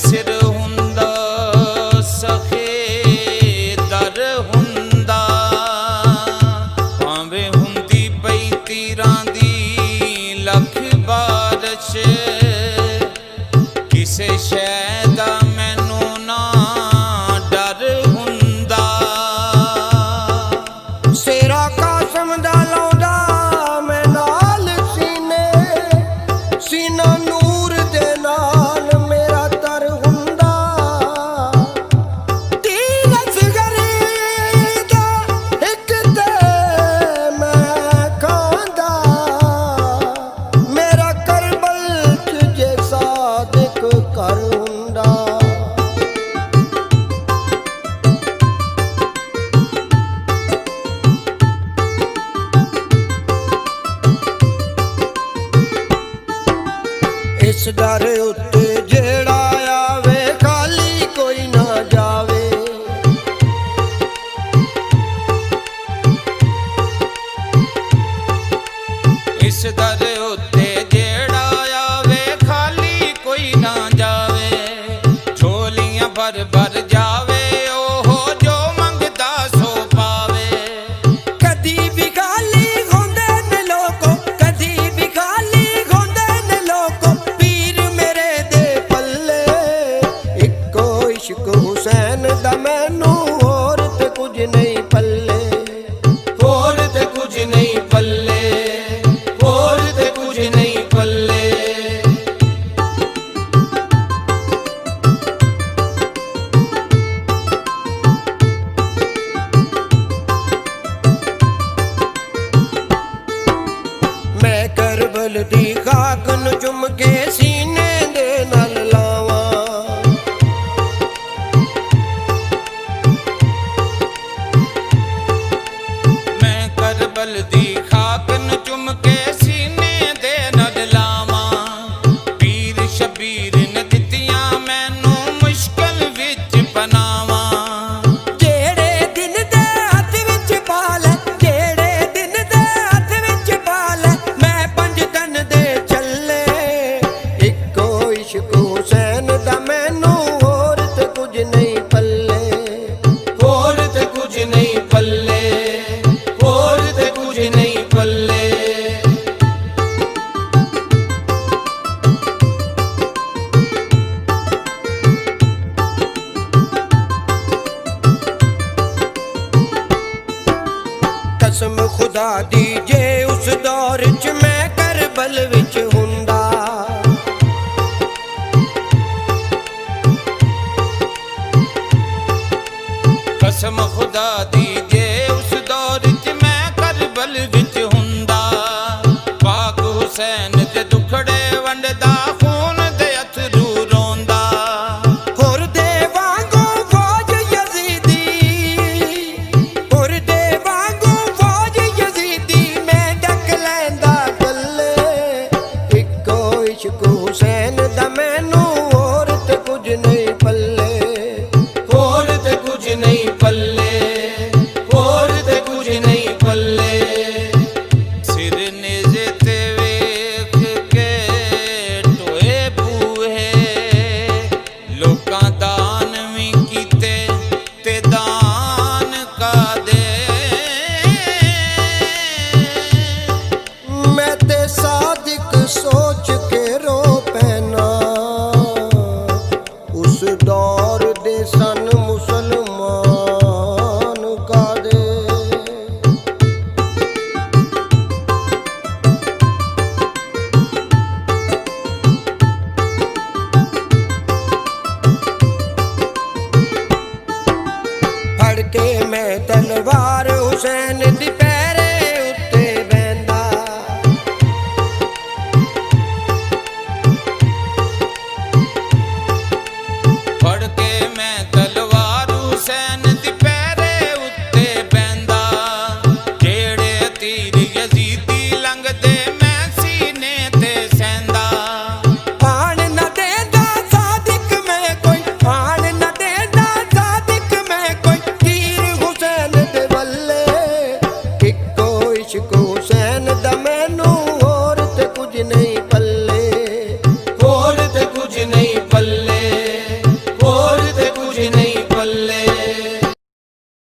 ਸਿਰ ਹੁੰਦਾ ਸਖੇ ਦਰ ਹੁੰਦਾ, ਭਾਵੇਂ ਹੁੰਦੀ ਪਈ ਤੀਰਾਂ ਦੀ ਲੱਖ ਬਾਰਿਸ਼, ਕਿਸੇ ਸ਼ੈ ਦਾ ਮੈਨੂੰ ਨਾ ਡਰ ਹੁੰਦਾ। ਸੇਰਾ ਕਾਸਮ ਦਾ ਲਾਉਂਦਾ ਮੈਂ ਨਾਲ ਸੀਨੇ, ਸੀਨਾ ਨੂਰ ਦੇ ਨਾਲ ਮੇਰਾ ਤਰ ਹੁੰਦਾ। ਤੀਰ ਅਸਗਰੀ ਦਾ ਇੱਕ ਤੇ ਮੈਂ ਖਾਂਦਾ, ਮੇਰਾ ਕਰਬਲ ਚ ਜੇ ਸਾਦਿਕ ਕਰ ਹੁੰਦਾ। ਇਸ ਦਰ ਉੱਤੇ ਜਿਹੜਾ ਆਵੇ ਖਾਲੀ ਕੋਈ ਨਾ ਜਾਵੇ, ਇਸ ਦਰ ਉੱਤੇ ਜਿਹੜਾ ਆਵੇ ਖਾਲੀ ਕੋਈ ਨਾ ਜਾਵੇ, ਝੋਲੀਆਂ ਭਰ ਭਰ ਜਾਵੇ ਉਹ ਜੋ ਮੰਗਦਾ ਸੋ ਪਾਵੇ। ਕਦੀ ਵੀ ਖਾਲੀ ਹੁੰਦੇ ਨੇ ਲੋਕੋ, ਕਦੀ ਵੀ ਖਾਲੀ ਹੁੰਦੇ ਨੇ ਲੋਕੋ, ਪੀਰ ਮੇਰੇ ਦੇ ਪੱਲੇ ਇੱਕੋ ਇਸ਼ਕ ਹੁਸੈਨ ਦਾ ਮੈਨੂੰ ਹੋਰ ਤੇ ਕੁਝ ਨਹੀਂ ਪੱਲੇ, ਹੋਰ ਤੇ ਕੁਝ ਨਹੀਂ ਪੱਲੇ, ਹੋਰ ਤੇ ਕੁਝ ਨਹੀਂ ਪੱਲੇ। ਮੈਂ ਕਰਬਲ ਦੀ ਖਾਕ ਨੂੰ ਚੁੰਮ ਕੇ ਸੀਨੇ ਦੇ ਨਾਲ ਲਾਵਾਂ, ਮੈਂ ਕਰਬਲ ਦੀ ਖਾਕ ਨੂੰ ਚੁੰਮ ਕੇ ਸੀਨੇ ਦੇ ਨਾਲ ਲਾਵਾਂ, ਪੀਰ ਸ਼ਬੀਰ ਨੇ ਦਿੱਤੀਆਂ ਮੈਨੂੰ ਮੁਸ਼ਕਲ ਵਿੱਚ ਪਨਾਵਾਂ। ਜਿਹੜੇ ਦਿਨ ਦੇ ਹੱਥ ਵਿੱਚ ਪਾ ਲੈ, ਜਿਹੜੇ ਦਿਨ ਦੇ ਹੱਥ ਵਿੱਚ ਪਾ ਲੈ, ਮੈਂ ਪੰਜ ਤਨ ਦੇ ਚੱਲੇ ਇੱਕੋ ਇਸ਼ਕ ਹੁਸੈਨ ਦਾ ਮੈਨੂੰ ਹੋਰ ਤੇ ਕੁਝ ਨਹੀਂ ਪੱਲੇ, ਹੋਰ ਤੇ ਕੁਝ ਨਹੀਂ ਪੱਲੇ, ਹੋਰ ਤੇ ਕੁਝ ਨਹੀਂ ਪੱਲੇ। ਕਸਮ ਖੁਦਾ ਦੀ ਜੇ ਉਸ ਦੌਰ ਚ ਮੈਂ ਕਰਬਲ ਵਿੱਚ ਹੁੰਦਾ, ਕਸਮ ਖੁਦਾ ਦੀ ਜੇ ਉਸ ਦੌਰ ਚ ਮੈਂ ਕਰਬਲ ਵਿੱਚ ਹੁੰਦਾ, ਪਾਕ ਹੁਸੈਨ ਦੇ ਦੁਖੜੇ ਵੰਡਦਾ ਖੂਨ ਦੇ ਅਥਰੂ ਰੋਂਦਾ। ਹੋਰ ਦੇ ਵਾਂਗੂ ਫੌਜ ਯਜ਼ੀਦੀ, ਹੋਰ ਦੇ ਵਾਂਗੂ ਫੌਜ ਯਜ਼ੀਦੀ, ਮੈਂ ਡੱਕ ਲੈਂਦਾ ਗੱਲੇ ਇੱਕੋ ਇਸ਼ਕ ਹੁਸੈਨ ਦਾ ਮੈਨੂੰ ਹੋਰ ਤੇ ਕੁਝ ਨਹੀਂ ਪੱਲੇ, ਹੋਰ ਤੇ ਕੁਝ ਨਹੀਂ ਪੱਲੇ, ਹੋਰ ਤੇ ਕੁਝ ਨਹੀਂ ਪੱਲੇ। ਸਿਰ ਨੇਜ਼ੇ ਤੇ ਵੇਖ ਕੇ ਟੋਏ ਬੂਹੇ, ਲੋਕਾਂ ਦਾਨ ਵੀ ਕੀਤੇ ਤੇ ਦਾਨ ਕਾਦੇ, ਮੈਂ ਤੇ ਸਾਦਿਕ ਸੋਚ ਕੇ ਰੋ ਪੈਣਾ, ਉਸ ਦੌਰ ਦੇ ਸਨ ਮੁਸਲਮਾਨ ਕਾਦੇ। ਫੜ ਕੇ ਮੈਂ ਤਲਵਾਰ ਹੁਸੈਨ ਦੀ ਪੈਰੇ ਉੱਤੇ ਬਹਿੰਦਾ, ਫੜ ਕੇ ਮੈਂ ਤਲਵਾਰ ਹੁਸੈਨ ਦੀ ਪੈਰੇ ਉੱਤੇ ਬਹਿੰਦਾ, ਜਿਹੜੇ ਤੀਰ ਯਜ਼ੀਦੀ ਲੰਘਦੇ ਮੈਂ ਸੀਨੇ ਤੇ ਸਹਿੰਦਾ। ਆਣ ਨਾ ਦੇਂਦਾ ਸਾਦਿਕ ਮੈਂ ਕੋਈ, ਆਣ ਨਾ ਦੇਂਦਾ ਸਾਦਿਕ ਮੈਂ ਕੋਈ, ਤੀਰ ਹੁਸੈਨ ਦੇ ਵੱਲੇ ਇੱਕੋ ਇਸ਼ਕ ਹੁਸੈਨ ਦਾ ਮੈਨੂੰ ਹੋਰ ਤੇ ਕੁਝ ਨਹੀਂ ਪੱਲੇ।